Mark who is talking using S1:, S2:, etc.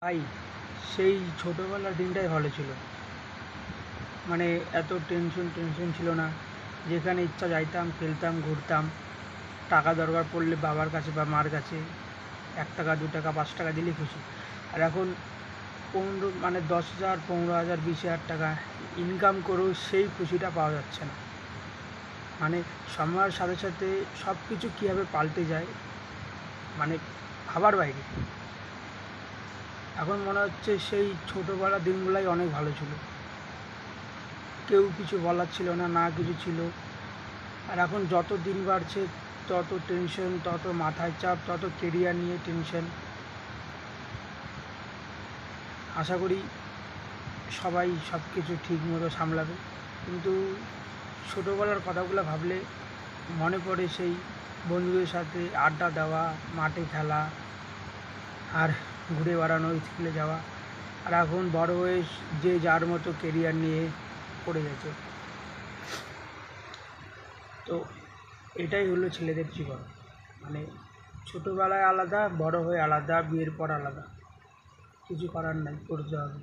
S1: ভাই, সেই ছোটোবেলার দিনটাই ভালো ছিল। মানে এত টেনশন ছিল না। যেখানে ইচ্ছা যাইতাম, খেলতাম, ঘুরতাম। টাকা দরকার পড়লে বাবার কাছে বা মার কাছে ১ টাকা, ২ টাকা, ৫ টাকা দিলেই খুশি। আর এখন ১০,০০০, ১৫,০০০, ২০,০০০ টাকা ইনকাম করেও সেই খুশিটা পাওয়া যাচ্ছে না। মানে সময়ের সাথে সাথে সব কিছু কীভাবে পাল্টে যায়, মানে ভাবার বাইরে। এখন মনে হচ্ছে সেই ছোটোবেলার দিনগুলাই অনেক ভালো ছিল। কেউ কিছু বলার ছিল না, না কিছু ছিল। আর এখন যত দিন বাড়ছে তত টেনশন, তত মাথায় চাপ, তত কেরিয়ার নিয়ে টেনশন। আশা করি সবাই সব কিছু ঠিকমতো সামলাবে। কিন্তু ছোটোবেলার কথাগুলো ভাবলে মনে পড়ে সেই বন্ধুদের সাথে আড্ডা দেওয়া, মাঠে খেলা, আর ঘুরে বেড়ানো, স্কুলে যাওয়া। আর এখন বড় হয়ে যে যার মতো কেরিয়ার নিয়ে পড়ে গেছে। তো এটাই হলো ছেলেদের জীবন। মানে ছোটোবেলায় আলাদা, বড় হয়ে আলাদা, বিয়ের পর আলাদা। কিছু করার নাই, করতে হবে।